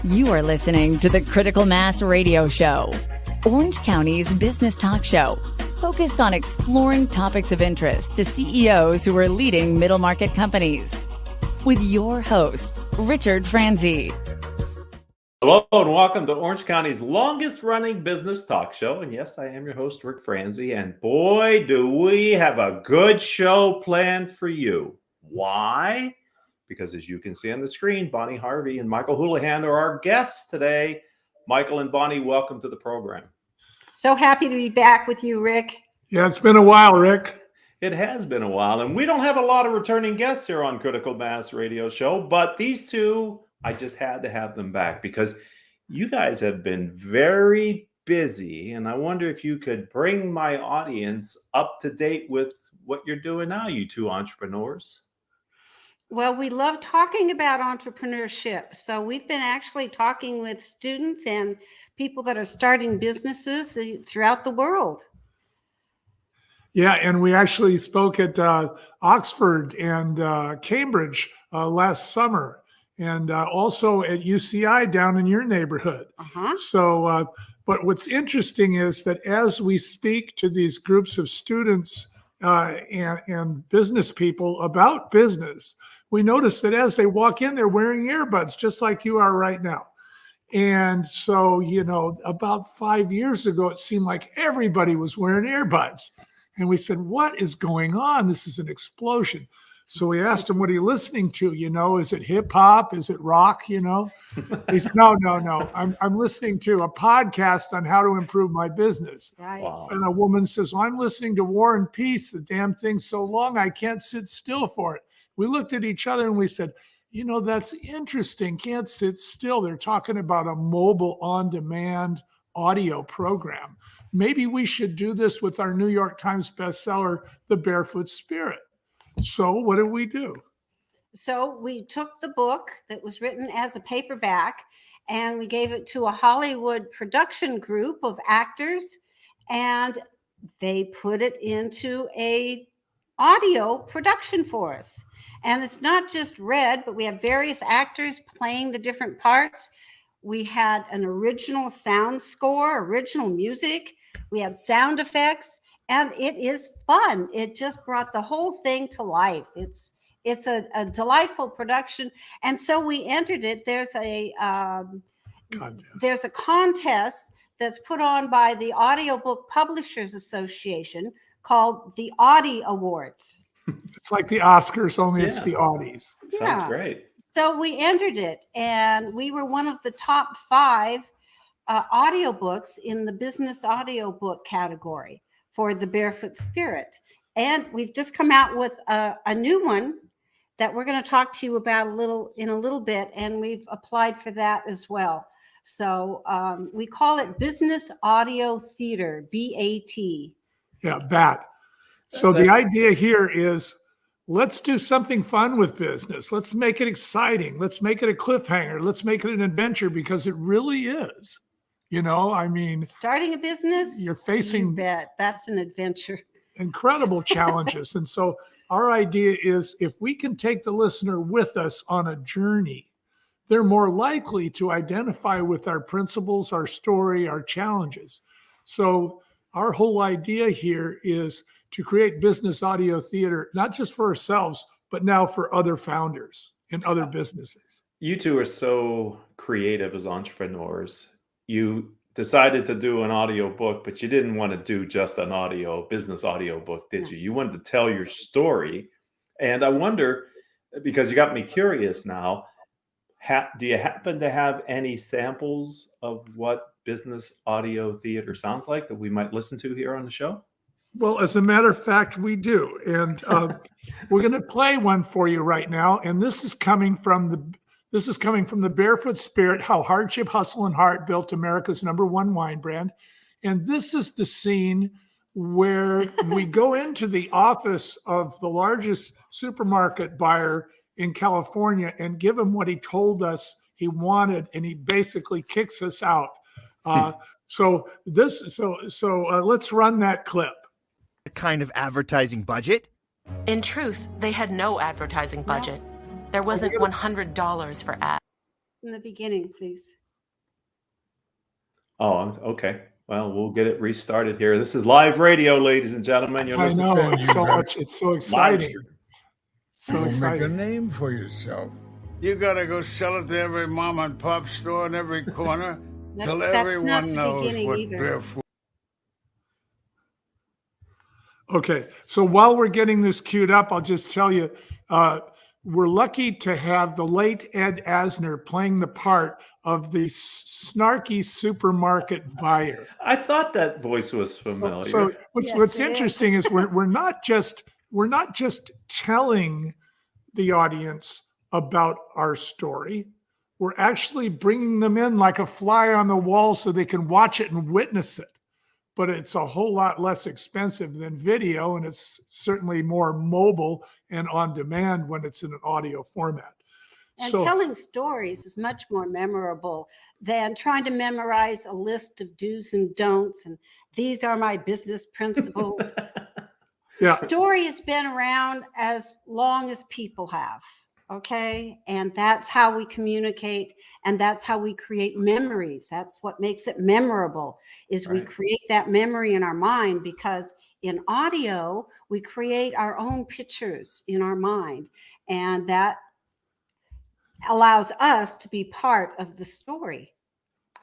You are listening to the Critical Mass Radio Show, Orange County's business talk show, focused on exploring topics of interest to CEOs who are leading middle market companies. With your host, Richard Franzi. Hello and welcome to Orange County's longest running business talk show. And yes, I am your host, Rick Franzi. And boy, do we have a good show planned for you. Why? Because as you can see on the screen, Bonnie Harvey and Michael Houlihan are our guests today. Michael and Bonnie, welcome to the program. So happy to be back with you, Rick. Yeah, it's been a while, Rick. It has been a while, and we don't have a lot of returning guests here on Critical Mass Radio Show, but these two, I just had to have them back because you guys have been very busy, and I wonder if you could bring my audience up to date with what you're doing now, you two entrepreneurs. Well, we love talking about entrepreneurship. So we've been actually talking with students and people that are starting businesses throughout the world. Yeah, and we actually spoke at Oxford and Cambridge last summer, and also at UCI down in your neighborhood. So, but what's interesting is that as we speak to these groups of students and business people about business, we notice that as they walk in, they're wearing earbuds, just like you are right now. And so, you know, about 5 years ago, it seemed like everybody was wearing earbuds. And we said, what is going on? This is an explosion. So we asked him, what are you listening to? You know, is it hip hop? Is it rock? You know, he said, no. I'm listening to a podcast on how to improve my business. Right. Wow. And a woman says, well, I'm listening to War and Peace. The damn thing's so long, I can't sit still for it. We looked at each other and we said, you know, that's interesting. Can't sit still. They're talking about a mobile on-demand audio program. Maybe we should do this with our New York Times bestseller, The Barefoot Spirit. So what did we do? So we took the book that was written as a paperback and we gave it to a Hollywood production group of actors, and they put it into a audio production for us. And it's not just read, but we have various actors playing the different parts. We had an original sound score, original music. We had sound effects, and it is fun. It just brought the whole thing to life. It's a delightful production. And so we entered it. There's a contest that's put on by the Audiobook Publishers Association called the Audie Awards. It's like the Oscars, only it's the Audies. Sounds great. So we entered it, and we were one of the top 5 audiobooks in the Business Audiobook category for the Barefoot Spirit. And we've just come out with a new one that we're going to talk to you about in a little bit, and we've applied for that as well. So we call it Business Audio Theater, BAT. Yeah, BAT. So the idea here is let's do something fun with business. Let's make it exciting. Let's make it a cliffhanger. Let's make it an adventure, because it really is. You know, I mean, starting a business, you're facing, you bet, that's an adventure. Incredible challenges. And so our idea is if we can take the listener with us on a journey, they're more likely to identify with our principles, our story, our challenges. So our whole idea here is to create business audio theater, not just for ourselves, but now for other founders and other businesses. You two are so creative as entrepreneurs. You decided to do an audio book, but you didn't want to do just an business audio book, did you? You wanted to tell your story. And I wonder, because you got me curious now, do you happen to have any samples of what business audio theater sounds like that we might listen to here on the show? Well, as a matter of fact, we do. And we're going to play one for you right now. And this is coming from the Barefoot Spirit, How Hardship, Hustle, and Heart Built America's #1 wine brand. And this is the scene where we go into the office of the largest supermarket buyer in California and give him what he told us he wanted, and he basically kicks us out. So let's run that clip. Kind of advertising budget? In truth, they had no advertising budget. There wasn't $100 for ads. from the beginning, please. Oh, okay. Well, we'll get it restarted here. This is live radio, ladies and gentlemen. You're I listening know, to it's so much. It's so live exciting. stream. So Go make a exciting. name for yourself. You gotta go sell it to every mom and pop store in every corner till That's not everyone the knows beginning what either. Barefoot. Okay, so while we're getting this queued up, I'll just tell you, we're lucky to have the late Ed Asner playing the part of the snarky supermarket buyer. I thought that voice was familiar. So what's Yes, what's it is. interesting is we're not just telling the audience about our story. We're actually bringing them in like a fly on the wall so they can watch it and witness it. But it's a whole lot less expensive than video, and it's certainly more mobile and on demand when it's in an audio format. And So- telling stories is much more memorable than trying to memorize a list of do's and don'ts. And these are my business principles. Yeah. Story has been around as long as people have. Okay. And that's how we communicate. And that's how we create memories. That's what makes it memorable is we Right. create that memory in our mind, because in audio, we create our own pictures in our mind. And that allows us to be part of the story.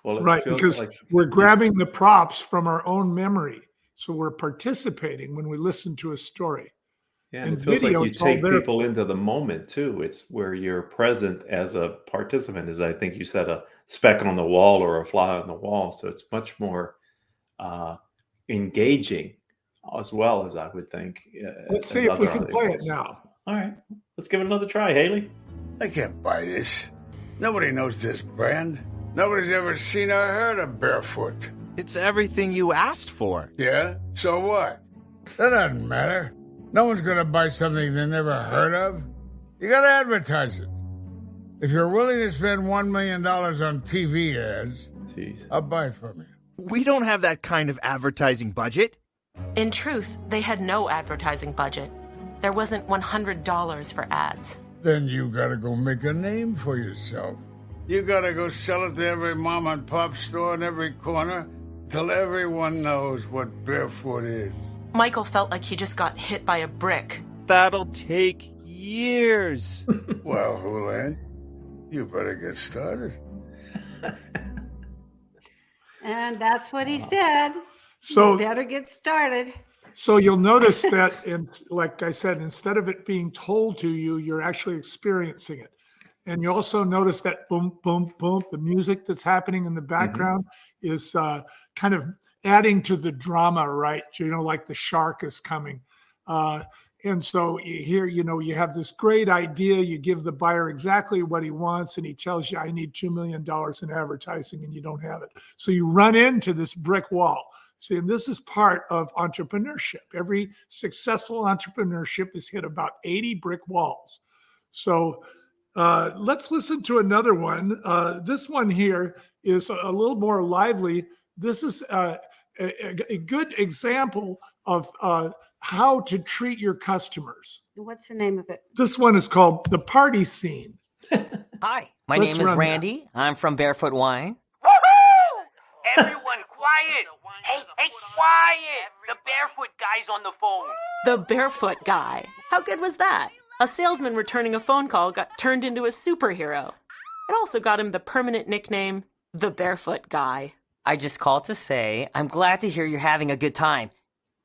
Well, it Right, feels because like we're grabbing the props from our own memory. So we're participating when we listen to a story. yeah, in it feels like video, you it's all take there. people into the moment too. It's where you're present as a participant, as I think you said, a speck on the wall or a fly on the wall. So it's much more engaging, as well as I would think. Let's as see if we other can play it audiobooks. now. All right, let's give it another try, Haley. I can't buy this. Nobody knows this brand. Nobody's ever seen or heard of Barefoot. It's everything you asked for. Yeah? So what? That doesn't matter. No one's gonna buy something they never heard of. You gotta advertise it. If you're willing to spend $1 million on TV ads, Jeez. I'll buy it from you. We don't have that kind of advertising budget. In truth, they had no advertising budget. There wasn't $100 for ads. Then you gotta go make a name for yourself. You gotta go sell it to every mom and pop store in every corner till everyone knows what Barefoot is. Michael felt like he just got hit by a brick. That'll take years. Well, Houlihan, you better get started. And that's what he said. So You better get started. So you'll notice that, like I said, instead of it being told to you, you're actually experiencing it. And you also notice that boom, boom, boom, the music that's happening in the background is kind of adding to the drama, right? You know, like the shark is coming. And so here, you know, you have this great idea. You give the buyer exactly what he wants, and he tells you, I need $2 million in advertising, and you don't have it. So you run into this brick wall. See, and this is part of entrepreneurship. Every successful entrepreneurship has hit about 80 brick walls. So let's listen to another one. This one here is a little more lively. This is a good example of how to treat your customers. What's the name of it? This one is called The Party Scene. Hi, my Let's name is run that. Randy. I'm from Barefoot Wine. Woohoo! Everyone quiet! Hey, quiet! The Barefoot guy's on the phone. The Barefoot guy. How good was that? A salesman returning a phone call got turned into a superhero. It also got him the permanent nickname, the Barefoot guy. I just called to say I'm glad to hear you're having a good time.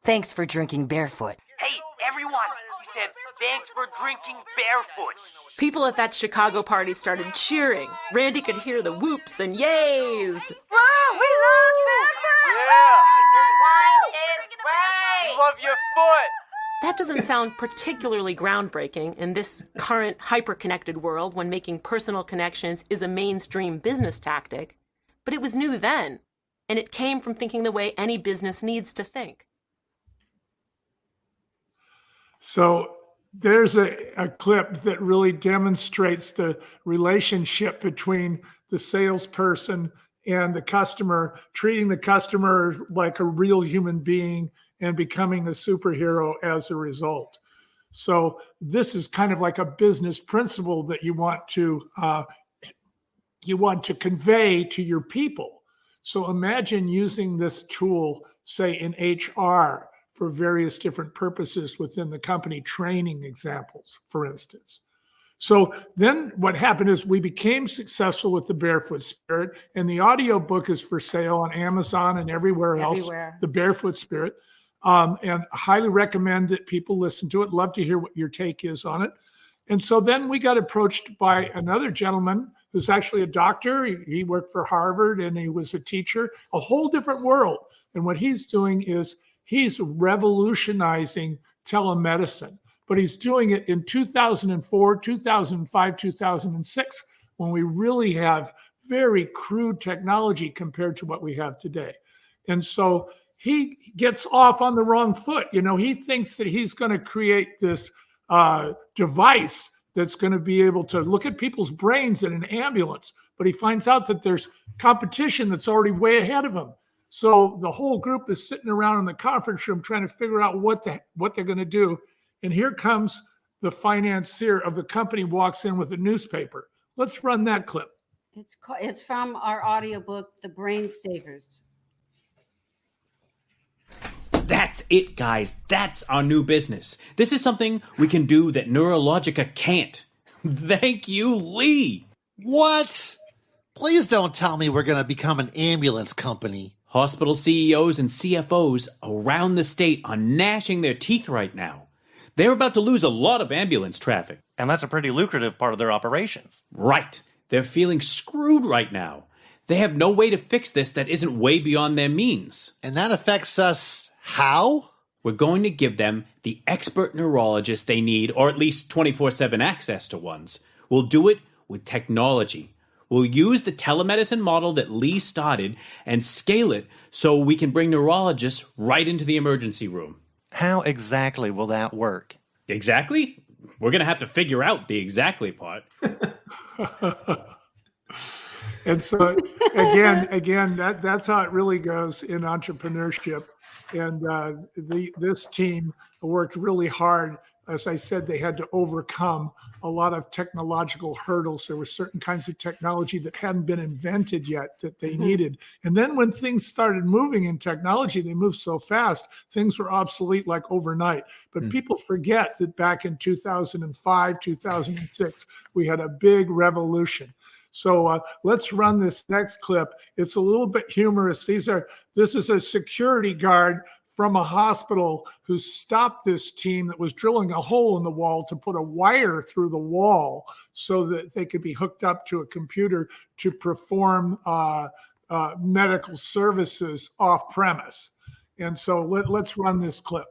Thanks for drinking Barefoot. Hey, everyone! He said, thanks for drinking Barefoot. People at that Chicago party started cheering. Randy could hear the whoops and yays. Woo! We love Barefoot! Yeah! This wine is great! We love your foot! That doesn't sound particularly groundbreaking in this current hyper-connected world when making personal connections is a mainstream business tactic. But it was new then, and it came from thinking the way any business needs to think. So there's a clip that really demonstrates the relationship between the salesperson and the customer, treating the customer like a real human being and becoming a superhero as a result. So this is kind of like a business principle that you want to you want to convey to your people. So imagine using this tool, say in HR, for various different purposes within the company, training examples, for instance. So then what happened is we became successful with the Barefoot Spirit, and the audiobook is for sale on Amazon and everywhere else, the Barefoot Spirit. And I highly recommend that people listen to it. Love to hear what your take is on it. And so then we got approached by another gentleman who's actually a doctor. He worked for Harvard and he was a teacher, a whole different world. And what he's doing is he's revolutionizing telemedicine, but he's doing it in 2004, 2005, 2006, when we really have very crude technology compared to what we have today. And so he gets off on the wrong foot. You know, he thinks that he's going to create this device that's going to be able to look at people's brains in an ambulance, but he finds out that there's competition that's already way ahead of him. So the whole group is sitting around in the conference room trying to figure out what they're going to do. And here comes the financier of the company, walks in with a newspaper. Let's run that clip. It's from our audiobook, The Brain Savers. That's it, guys. That's our new business. This is something we can do that Neurologica can't. Thank you, Lee. What? Please don't tell me we're going to become an ambulance company. Hospital CEOs and CFOs around the state are gnashing their teeth right now. They're about to lose a lot of ambulance traffic. And that's a pretty lucrative part of their operations. Right. They're feeling screwed right now. They have no way to fix this that isn't way beyond their means. And that affects us how? We're going to give them the expert neurologists they need, or at least 24/7 access to ones. We'll do it with technology. We'll use the telemedicine model that Lee started and scale it so we can bring neurologists right into the emergency room. How exactly will that work? Exactly? We're going to have to figure out the exactly part. And so again, that's how it really goes in entrepreneurship. And this team worked really hard. As I said, they had to overcome a lot of technological hurdles. There were certain kinds of technology that hadn't been invented yet that they needed. And then when things started moving in technology, they moved so fast, things were obsolete like overnight. But people forget that back in 2005, 2006, we had a big revolution. So let's run this next clip. It's a little bit humorous. This is a security guard from a hospital who stopped this team that was drilling a hole in the wall to put a wire through the wall so that they could be hooked up to a computer to perform medical services off premise. And so let's run this clip.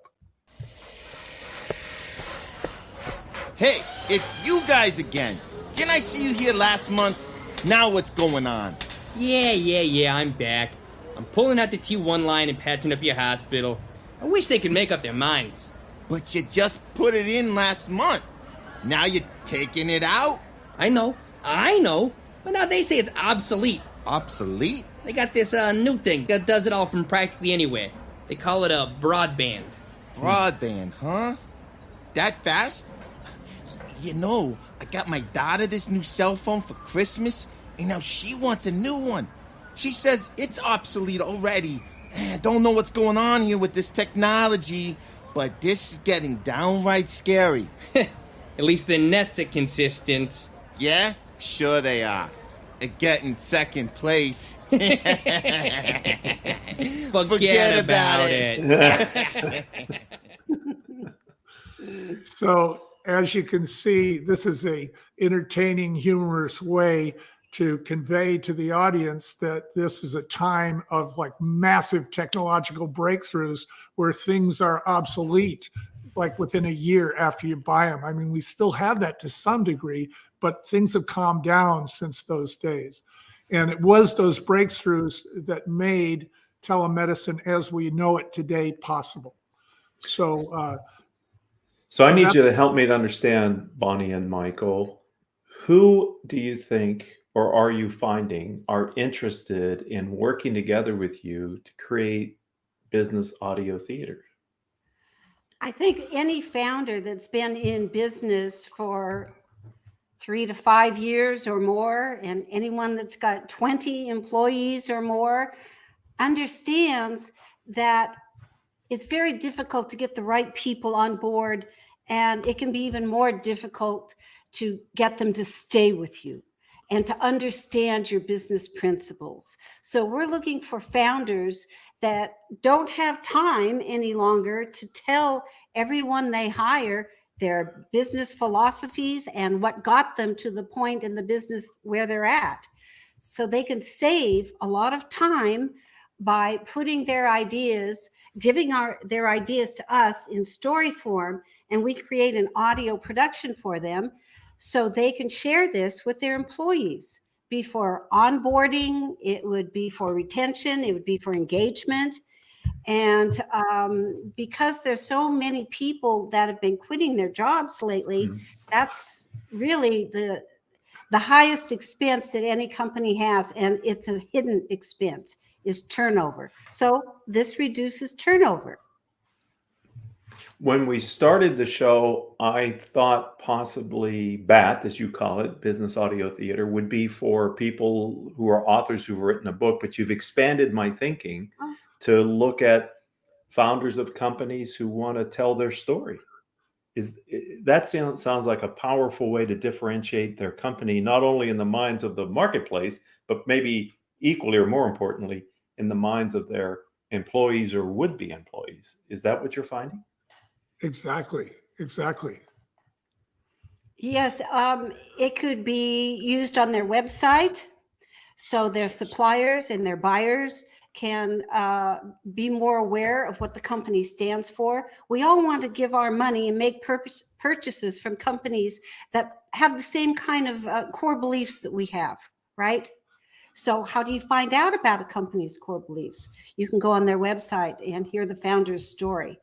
Hey, it's you guys again. Didn't I see you here last month? Now what's going on? Yeah, I'm back. I'm pulling out the T1 line and patching up your hospital. I wish they could make up their minds. But you just put it in last month. Now you're taking it out? I know. But now they say it's obsolete. Obsolete? They got this new thing that does it all from practically anywhere. They call it a broadband. Broadband, huh? That fast? You know, I got my daughter this new cell phone for Christmas, and now she wants a new one. She says it's obsolete already. I don't know what's going on here with this technology, but this is getting downright scary. At least the nets are consistent. Yeah, sure they are. They're getting second place. Forget about it. So, as you can see, this is a entertaining, humorous way to convey to the audience that this is a time of like massive technological breakthroughs where things are obsolete, like within a year after you buy them. I mean, we still have that to some degree, but things have calmed down since those days. And it was those breakthroughs that made telemedicine as we know it today possible. So I need you to help me to understand, Bonnie and Michael. Who do you think, or are you finding, are interested in working together with you to create business audio theater? I think any founder that's been in business for 3 to 5 years or more, and anyone that's got 20 employees or more understands that it's very difficult to get the right people on board, and it can be even more difficult to get them to stay with you and to understand your business principles. So we're looking for founders that don't have time any longer to tell everyone they hire their business philosophies and what got them to the point in the business where they're at. So they can save a lot of time by putting their ideas, giving their ideas to us in story form, and we create an audio production for them so they can share this with their employees. Be for onboarding, it would be for retention, it would be for engagement. And because there's so many people that have been quitting their jobs lately, that's really the highest expense that any company has, and it's a hidden expense, is turnover. So this reduces turnover. When we started the show, I thought possibly BAT, as you call it, Business Audio Theater, would be for people who are authors who've written a book, but you've expanded my thinking to look at founders of companies who want to tell their story. That sounds like a powerful way to differentiate their company, not only in the minds of the marketplace, but maybe equally or more importantly, in the minds of their employees or would-be employees. Is that what you're finding? Exactly. Yes, it could be used on their website, so their suppliers and their buyers can be more aware of what the company stands for. We all want to give our money and make purchases from companies that have the same kind of core beliefs that we have, right? So how do you find out about a company's core beliefs? You can go on their website and hear the founder's story.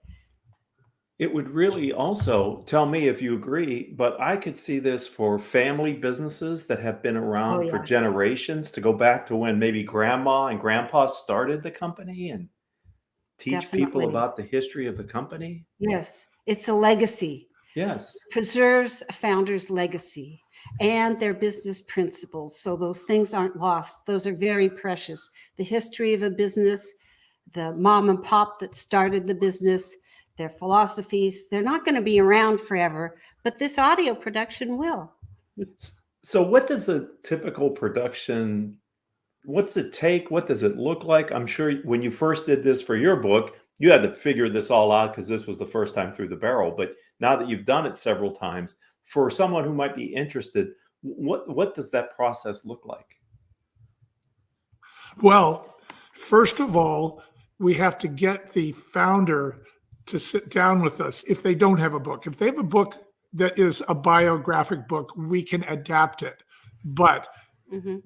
It would really also, tell me if you agree, but I could see this for family businesses that have been around for generations, to go back to when maybe grandma and grandpa started the company and teach people about the history of the company. Yes, it's a legacy. Yes. It preserves a founder's legacy and their business principles. So those things aren't lost. Those are very precious. The history of a business, the mom and pop that started the business, their philosophies, they're not going to be around forever, but this audio production will. So what does a typical production, what's it take? What does it look like? I'm sure when you first did this for your book, you had to figure this all out because this was the first time through the barrel. But now that you've done it several times, for someone who might be interested, what does that process look like? Well, first of all, we have to get the founder to sit down with us if they don't have a book. If they have a book that is a biographic book, we can adapt it. But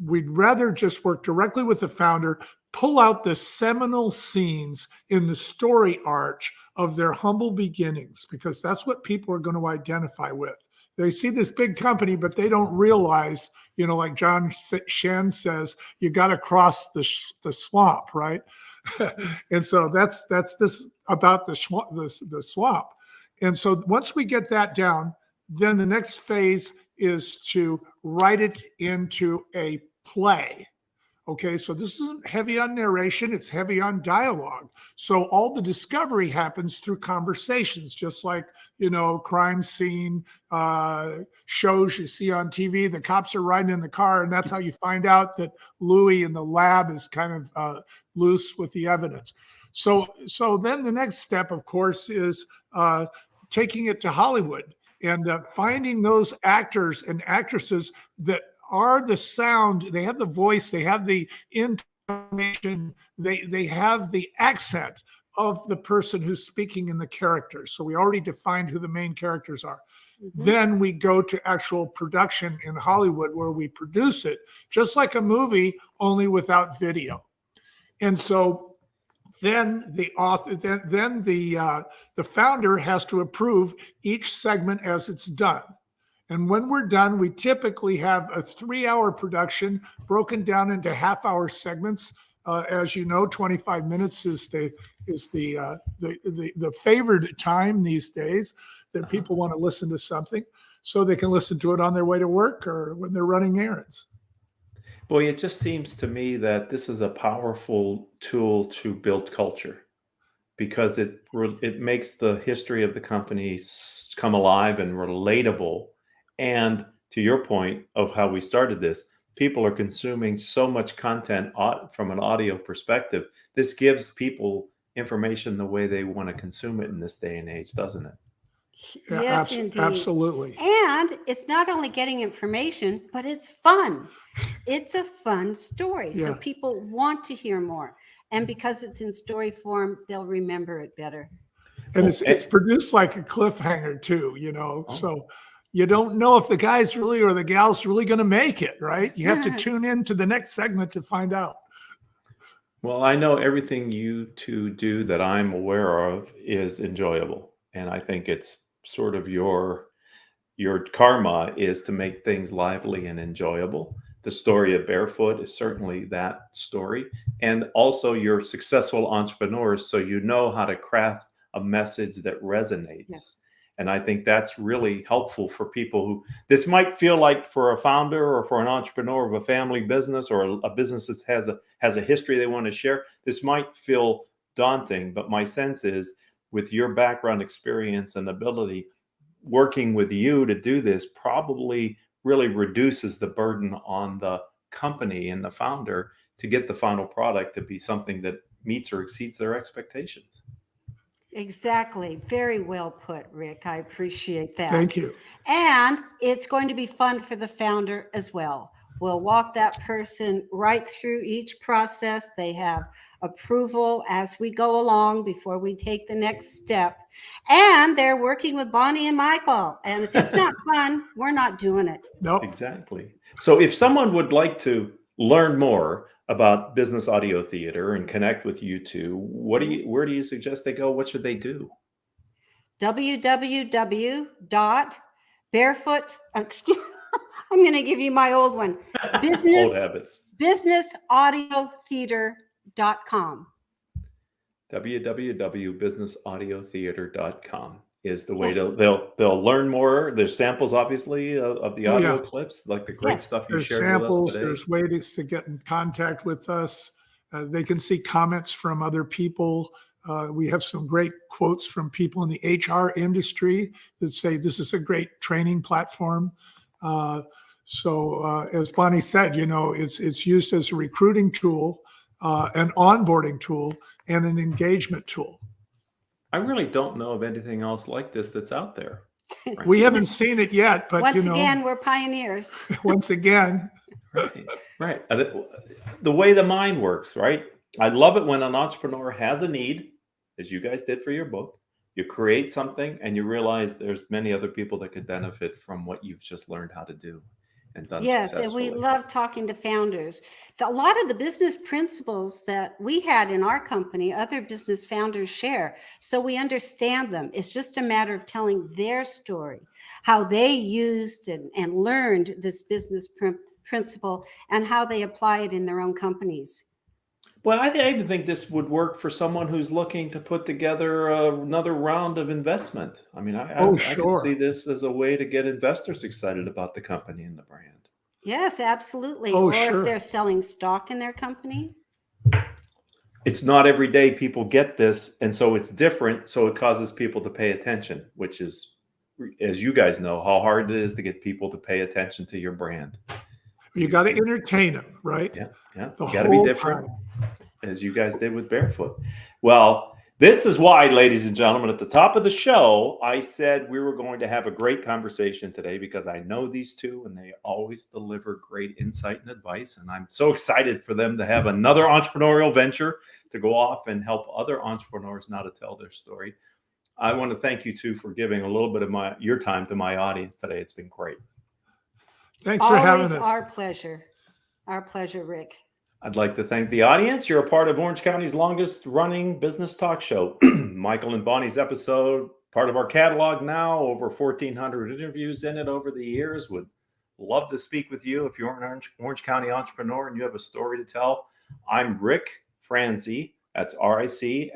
we'd rather just work directly with the founder, pull out the seminal scenes in the story arch of their humble beginnings, because that's what people are going to identify with. They see this big company, but they don't realize, like John Shen says, you got to cross the swamp, right? And so that's this about the swamp. And so once we get that down, then the next phase is to write it into a play. Okay, so this isn't heavy on narration, it's heavy on dialogue. So all the discovery happens through conversations, just like, crime scene shows you see on TV. The cops are riding in the car, and that's how you find out that Louis in the lab is kind of loose with the evidence. So then the next step, of course, is taking it to Hollywood and finding those actors and actresses that are the sound, they have the voice, they have the intonation, they have the accent of the person who's speaking in the characters. So we already defined who the main characters are. Then we go to actual production in Hollywood, where we produce it just like a movie, only without video. And so then the author, then the founder has to approve each segment as it's done. And when we're done, we typically have a 3-hour production broken down into half-hour segments. As you know, 25 minutes is the favored time these days that people want to listen to something. so they can listen to it on their way to work or when they're running errands. Boy, it just seems to me that this is a powerful tool to build culture, because it makes the history of the company come alive and relatable. And to your point of how we started this, people are consuming so much content from an audio perspective. This gives people information the way they want to consume it in this day and age, doesn't it? Yeah, Yes, indeed. absolutely. And it's not only getting information, but it's fun. It's a fun story. So Yeah. people want to hear more. And because it's in story form, they'll remember it better. And it's produced like a cliffhanger too, so you don't know if the guy's really or the gal's really going to make it, right? You have to tune in to the next segment to find out. Well, I know everything you two do that I'm aware of is enjoyable. And I think it's sort of your karma is to make things lively and enjoyable. The story of Barefoot is certainly that story. And also you're successful entrepreneurs, so you know how to craft a message that resonates. Yes. And I think that's really helpful for people who, this might feel like for a founder or for an entrepreneur of a family business or a business that has a history they want to share. This might feel daunting, but my sense is with your background experience and ability, working with you to do this probably really reduces the burden on the company and the founder to get the final product to be something that meets or exceeds their expectations. Exactly. Very well put, Rick. I appreciate that. Thank you. And it's going to be fun for the founder as well. We'll walk that person right through each process. They have approval as we go along before we take the next step. And they're working with Bonnie and Michael. And if it's not fun, we're not doing it. Nope. Exactly. So if someone would like to learn more about business audio theater and connect with you two, where do you suggest they go? What should they do? www.barefoot, I'm going to give you my old one. Old habits. Businessaudiotheater.com. www.businessaudiotheater.com is the way they'll learn more. There's samples, obviously, of the audio clips, like the great stuff you shared samples, with us today. There's ways to get in contact with us. They can see comments from other people. We have some great quotes from people in the HR industry that say this is a great training platform. So as Bonnie said, it's used as a recruiting tool, an onboarding tool, and an engagement tool. I really don't know of anything else like this that's out there. Right? We haven't seen it yet, but once again, we're pioneers. Once again. Right. The way the mind works, right? I love it when an entrepreneur has a need, as you guys did for your book. You create something and you realize there's many other people that could benefit from what you've just learned how to do and done successfully. And we love talking to founders. A lot of the business principles that we had in our company, other business founders share. So we understand them. It's just a matter of telling their story, how they used and learned this business principle and how they apply it in their own companies. Well, I even think this would work for someone who's looking to put together another round of investment. I mean, I can see this as a way to get investors excited about the company and the brand. Yes, absolutely. Oh, or sure. if they're selling stock in their company. It's not every day people get this, and so it's different. So it causes people to pay attention, which is, as you guys know, how hard it is to get people to pay attention to your brand. You got to entertain them, right? Yeah. You got to be different, as you guys did with Barefoot. Well, this is why, ladies and gentlemen, at the top of the show, I said we were going to have a great conversation today because I know these two and they always deliver great insight and advice. And I'm so excited for them to have another entrepreneurial venture to go off and help other entrepreneurs now to tell their story. I want to thank you two for giving a little bit of your time to my audience today. It's been great. Thanks for having us. Our pleasure. Our pleasure, Rick. I'd like to thank the audience. You're a part of Orange County's longest running business talk show. Michael and Bonnie's episode, part of our catalog now, over 1,400 interviews in it over the years. Would love to speak with you if you're an Orange County entrepreneur and you have a story to tell. I'm Rick Franzi. That's RICFRANZI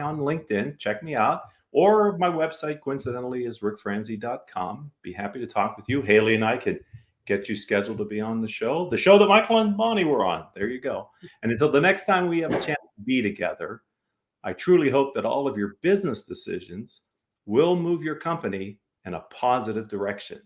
on LinkedIn. Check me out. Or my website, coincidentally, is rickfranzi.com. Be happy to talk with you. Haley and I could get you scheduled to be on the show that Michael and Bonnie were on. There you go. And until the next time we have a chance to be together, I truly hope that all of your business decisions will move your company in a positive direction.